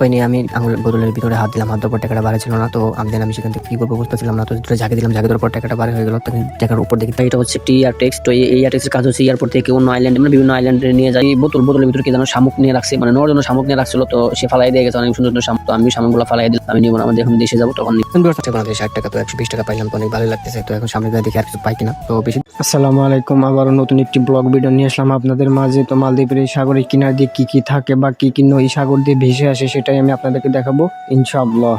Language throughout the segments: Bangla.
পাইনি। আমি আঙুল বোতলের ভিতরে হাত দিলাম, হাত দেওয়ার পর টাকাটা বাড়ি ছিল না। তো আমি সেখান থেকে কি করবো বুঝতেছিলাম না। তো ঝাঁকি দিলাম, ঝাঁকি দেওয়ার পর টাকাটা বাড়ি হয়ে গেল। তখন টাকার উপর দেখি এটা হচ্ছে একটি এয়ারটেক্স। তো এই এয়ারটেক্সের কাজ হচ্ছে এয়ারপোর্ট থেকে অন্য আইল্যান্ডে, মানে বিভিন্ন আইল্যান্ডে নিয়ে যায়। বোতলের ভিতরে কি যেন শামুক নিয়ে রাখছে, মানে নেওয়ার জন্য শামুক নিয়ে রাখছিল। তো সে ফালাই দিয়ে গেছে অনেক সুন্দর সুন্দর শামুক। তো আমি শামুকগুলো ফালাই দিলাম, আমি নিব না, আমাদের এখন দেশে যাবো তখন বাংলাদেশ 60 টাকা, তো 120 টাকা পাইলাম, তো অনেক ভালো লাগতেছে। তো এখন সামনে দেখি আর কিছু পাই কিনা। তো বেশি। আসসালামু আলাইকুম, আবারও নতুন একটি ব্লগ ভিডিও নিয়ে আসলাম আপনাদের মাঝে। তো মালদ্বীপের এই সাগরের কিনার দিয়ে কি কি থাকে বা কি কি নই সাগর দিয়ে ভেসে আসে সেটাই আমি আপনাদেরকে দেখাবো ইনশাআল্লাহ।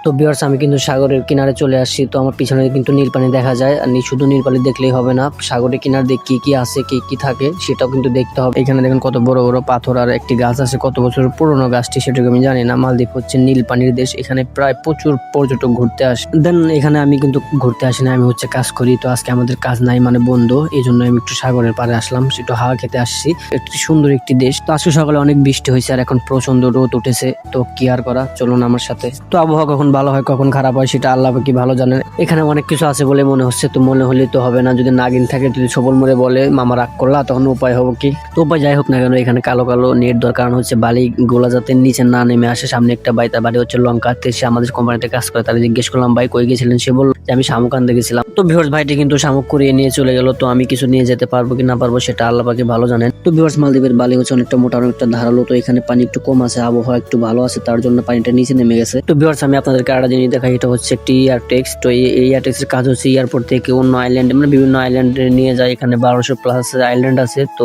তো ভিউয়ার্স, আমি কিন্তু সাগরের কিনারে চলে আসছি। তো আমার পিছনে কিন্তু নীল পানি দেখা যায়। আর শুধু নীল পানি দেখলেই হবে না, সাগরের কিনার দিয়ে কি কি আছে, কি কি থাকে সেটাও কিন্তু দেখতে হবে। এখানে দেখেন কত বড় বড় পাথর, আর একটি গাছ আছে, কত বছর পুরনো গাছটি সেটাকে আমি জানি না। মালদ্বীপ হচ্ছে নীল পানির দেশ, এখানে প্রায় প্রচুর পর্যটক ঘুরতে আসে। দেন এখানে আমি কিন্তু ঘুরতে আসি না, আমি হচ্ছে কাজ করি। তো আজকে আমাদের কাজ নাই, মানে বন্ধ, এই জন্য আমি একটু সাগরের পাড়ে আসলাম, একটু হাওয়া খেতে আসছি। একটি সুন্দর একটি দেশ। তো আজকে সকালে অনেক বৃষ্টি হয়েছে আর এখন প্রচন্ড রোদ উঠেছে। তো কি আর করা, চলুন আমার সাথে। তো আবহাওয়া কখন ভালো হয় কখন খারাপ হয় সেটা আল্লাহ কি ভালো জানেন। এখানে অনেক কিছু আছে বলে মনে হচ্ছে, তো মনে হলে তো হবে না। যদি নাগিন থাকে, যদি সবল মরে বলে মামা রাগ করলা, তখন উপায় হবে কি? তো উপায় যাই হোক না কেন, এখানে কালো কালো নেট দেওয়ার কারণ হচ্ছে বালি গোলা যাতে নিচে না নেমে আসে। সামনে একটা ভাই, তার বাড়ি হচ্ছে লঙ্কা, সে আমাদের কোম্পানিতে কাজ করে। তারা জিজ্ঞেস করলাম ভাই কই গেছিলেন, সে বলল যে আমি শামুক আনতে গেছিলাম। তো ভিউয়ার্স, ভাইটি কিন্তু শামুক করিয়ে নিয়ে চলে গেল। তো আমি কিছু নিয়ে যেতে পারবো কি না পারবো সেটা আল্লাহ পাকে ভালো জানেন। তো ভিউয়ার্স, মালদ্বীপের বালি হচ্ছে অনেকটা মোটা, অনেকটা ধারালো। তো এখানে পানি একটু কম আছে, আবহাওয়া একটু ভালো আছে, তার জন্য পানিটা নিচে নেমে গেছে। তো ভিউয়ার্স, আমি আপনাদেরকে আরেকটা জিনিস দেখাই। এটা হচ্ছে একটি এয়ারটেক্স। তো এই এয়ারটেক্সের কাজ হচ্ছে এয়ারপোর্ট থেকে অন্য আইল্যান্ডে, মানে বিভিন্ন আইল্যান্ডে নিয়ে যায়। এখানে 1200+ আইল্যান্ড আছে। তো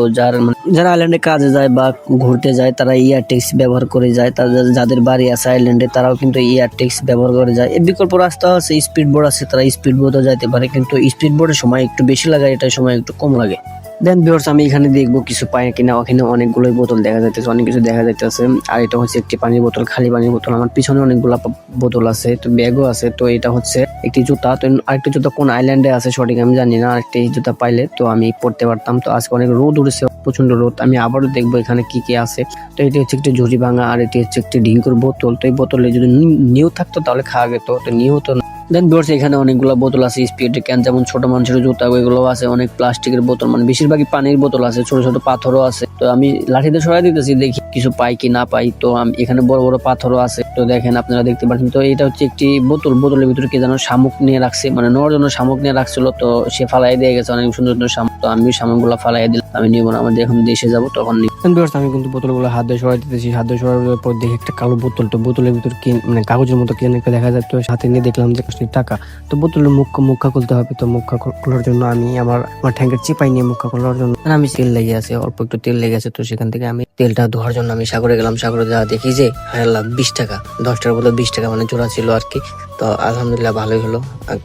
যারা আইল্যান্ডে কাজে যায় বা ঘুরতে যায় তারা এয়ারটেক্স ব্যবহার করে যায়। যাদের বাড়ি আছে আইল্যান্ডে তারাও কিন্তু এয়ারটেক্স ব্যবহার করে যায়। এর বিকল্প রাস্তা আছে, স্পিড বোট আছে, তারা স্পিড বোটও যাইতে পারে। কিন্তু স্পিড বোটের সময় একটু বেশি লাগে, এটার সময় একটু কম লাগে। দেন ভিউয়ার্স, আমি এখানে দেখবো কিছু পাই কিনা। ওখানে অনেকগুলোই বোতল দেখা যাইতেছে, অনেক কিছু দেখা যাইতেছে। আর এটা হচ্ছে একটি পানির বোতল, খালি পানির বোতল। আমার পিছনে অনেকগুলা বোতল আছে, তো ব্যাগও আছে। তো এটা হচ্ছে একটি জুতা। তো আরেকটি জুতা কোন আইল্যান্ডে আছে সঠিক আমি জানি না। আরেকটি জুতা পাইলে তো আমি পড়তে পারতাম। তো আজকে অনেক রোদ উঠেছে, প্রচন্ড রোদ। আমি আবারও দেখবো এখানে কি কি আছে। তো এটি হচ্ছে একটি ঝুড়ি ভাঙা, আর এটি হচ্ছে একটি ঢিঙ্কুর বোতল। তো এই বোতলে যদি নিউ থাকতো তাহলে খাওয়া যেত, তো নিউ তো। দেন ভিউয়ার্স, এখানে অনেকগুলো বোতল আছে, স্পিড ক্যান, যেমন ছোট মানুষের জুতা ওইগুলো আছে। অনেক প্লাস্টিকের বোতল, মানে বেশিরভাগই পানির বোতল আছে, ছোট ছোট পাথরও আছে। তো আমি লাঠিতে সরাই দিতেছি, দেখি কিছু পাই কি না পাই। তো আমি এখানে বড় বড় পাথরও আছে, তো দেখেন আপনারা দেখতে পাচ্ছেন। তো এটা হচ্ছে একটি বোতল, বোতলের ভিতরে কি যেন শামুক নিয়ে রাখছে, মানে নেওয়ার জন্য শামুক নিয়ে রাখছিল। তো সে ফালাই দিয়ে গেছে অনেক সুন্দর সুন্দর শামুক। তো আমি শামুকগুলো ফালাই দিলাম, আমি নিব না, আমাদের এখন দেশে যাবো তখন নিব। আমি কিন্তু বোতলগুলো হাত দিয়ে সরাই দিতেছি, হাত দিয়ে সরানোর পর দেখি একটা কালো বোতল। তো বোতলের ভিতর কি মানে কাগজের মতো কি একটা দেখা যায়। তো সাথে নিয়ে দেখলাম যে টাকা। তো বোতলের মুখা খুলতে হবে। তো মুখা খোলার জন্য আমি আমার ট্যাঙ্কের চিপাই নিয়ে মুখা খোলার জন্য আমি তেল লেগে আছে, অল্প একটু তেল লেগে আছে। তো সেখান থেকে আমি তেলটা ধোয়ার জন্য আমি সাগরে গেলাম। সাগরে যা দেখি যে হারালাম 20 টাকা, 10 টাকার বদলে 20 টাকা, মানে জোড়া ছিল আর কি। তো আলহামদুলিল্লাহ ভালোই হলো।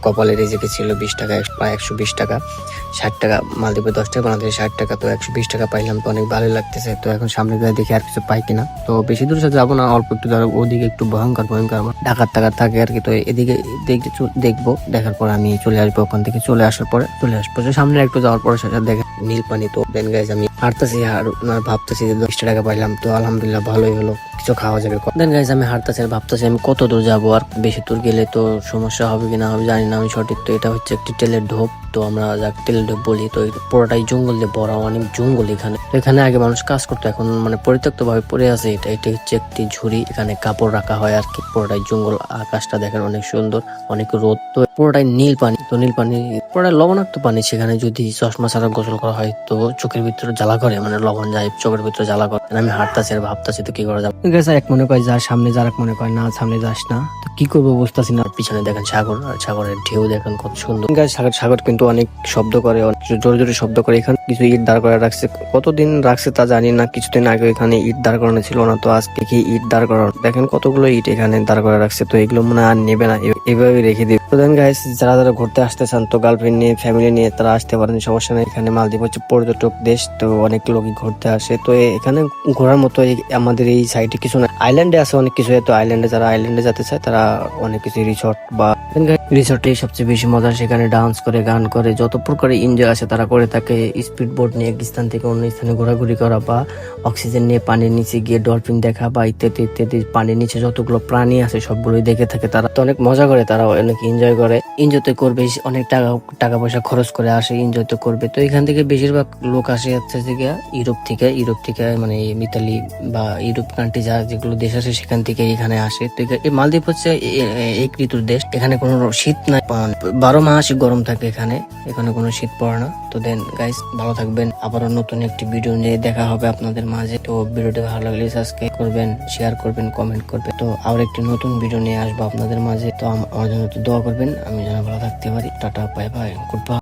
কপালের রেজেকে ছিল 20 টাকা, প্রায় 120 টাকা। 60 টাকা মালদ্বীপে 10 টাকা, বাংলাদেশে 60 টাকা। তো 120 টাকা পাইলাম, তো অনেক ভালো লাগতেছে। তো এখন সামনে দেখি আর কিছু পাই কিনা। তো বেশি দূর যাবো না, অল্প একটু ধরো, ওদিকে একটু ভয়ঙ্কর আমার ডাকাত টাকাত থাকে আর কি। তো এদিকে দেখবো, দেখার পর আমি চলে আসবো। ওখান থেকে চলে আসবো, সামনে একটু যাওয়ার পরে দেখেন নীল পানি। তো দেন গাইজ, আমি হাঁটতেছি আর ভাবতেছি যে 10 টাকা পাইলাম, তো আলহামদুলিল্লাহ ভালোই হলো, কিছু খাওয়া যাবে। দেন গাইজ, আমি হাঁটতেছি আর ভাবতেছি আমি কত দূর যাবো, আর বেশি দূর গেলে তো সমস্যা হবে কিনা আমি জানি না আমি সঠিক। তো এটা হচ্ছে একটি তেলের ঢোপ। তো আমরা যাকে তেলের ঢোপ বলি। তো পুরোটাই জঙ্গল দিয়ে ভরা, অনেক জঙ্গল এখানে। তো এখানে আগে মানুষ কাজ করতো, এখন মানে পরিত্যক্ত ভাবে পড়ে আছে। এটা হচ্ছে একটি ঝুড়ি, এখানে কাপড় রাখা হয় আর কি। পুরোটাই জঙ্গল, আকাশটা দেখেন অনেক সুন্দর, অনেক রোদ। তো পুরোটাই নীল পানি। তো নীল পানি পুরোটাই লবণাক্ত পানি। সেখানে যদি চশমা ছাড়া গোসল করা হয় তো চোখের ভিতরে জ্বালা করে, মানে লবণ যায় চোখের ভিতরে জ্বালা করে। আমি হাঁটতেছি আর ভাবতেছি তো কি করা যাবে। এক মনে কয় যা সামনে, যার এক মনে কয় না সামনে যাস না। তো কি করবো বুঝতেছি না। পিছনে দেখেন সাগর, আর সাগরের ঢেউ দেখেন কত সুন্দর। সাগর কিন্তু অনেক শব্দ করে, জোরে জোরে শব্দ করে। এখানে কিছু ইট দাঁড় করে রাখছে, কতদিন রাখছে তা জানি না। কিছুদিন আগে এখানে ইট দাঁড় করানো ছিল না, তো আজ দেখি ইট দাঁড় করানো। দেখেন কতগুলো ইট এখানে দাঁড় করে রাখছে। তো এগুলো মনে আর নেবে না, এভাবে রেখে দিবে। তো দেন গাইস, যারা ঘুরতে আসতে চান তো গার্লফ্রেন্ড নিয়ে, ফ্যামিলি নিয়ে তারা আসতে পারেন, সমস্যা নেই। এখানে মালদ্বীপ হচ্ছে পর্যটক দেশ, তো অনেক লোকই ঘুরতে আসে। তো এখানে ঘোরার মতো আমাদের এই সাইডে কিছু না, আইল্যান্ডে আছে অনেক কিছু। তো আইল্যান্ডে যারা আইল্যান্ডে যেতে চায় তারা অনেক কিছু রিসর্ট বা রিসোর্টে সবচেয়ে বেশি মজা, সেখানে ডান্স করে, গান করে, যত প্রকারের এনজয় আছে তারা করে থাকে। স্পিড বোট নিয়ে এক স্থান থেকে অন্য স্থানে ঘোরাঘুরি করা বা অক্সিজেন নিয়ে পানির নিচে গিয়ে ডলফিন দেখা বা ইত্যাদি ইত্যাদি, পানির নিচে যতগুলো প্রাণী আছে সবগুলোই দেখে থাকে তারা। তো অনেক মজা করে, তারা অনেক এনজয় করে। এনজয় তো করবে, অনেক টাকা পয়সা খরচ করে আসে, এনজয় তো করবে। তো এখান থেকে বেশিরভাগ লোক আসে হচ্ছে যে ইউরোপ থেকে মানে ইতালি বা ইউরোপ কান্ট্রি যা যেগুলো দেশ আছে সেখান থেকে এখানে আসে। তো এই মালদ্বীপ হচ্ছে এক ঋতুর দেশ, এখানে কোনো শীত নাই, 12 মাসই গরম থাকে এখানে কোনো শীত পড়ে না। তো দেন গাইস, ভালো থাকবেন, আবারও নতুন একটি ভিডিও নিয়ে দেখা হবে আপনাদের মাঝে। তো ভিডিওটি ভালো লাগলে সাবস্ক্রাইব করবেন, শেয়ার করবেন, কমেন্ট করবেন। তো আবার একটি নতুন ভিডিও নিয়ে আসবো আপনাদের মাঝে। তো আমার জন্য একটু দোয়া করবেন, আমি যেন ভালো থাকতে পারি। Tata, bye bye, good bye.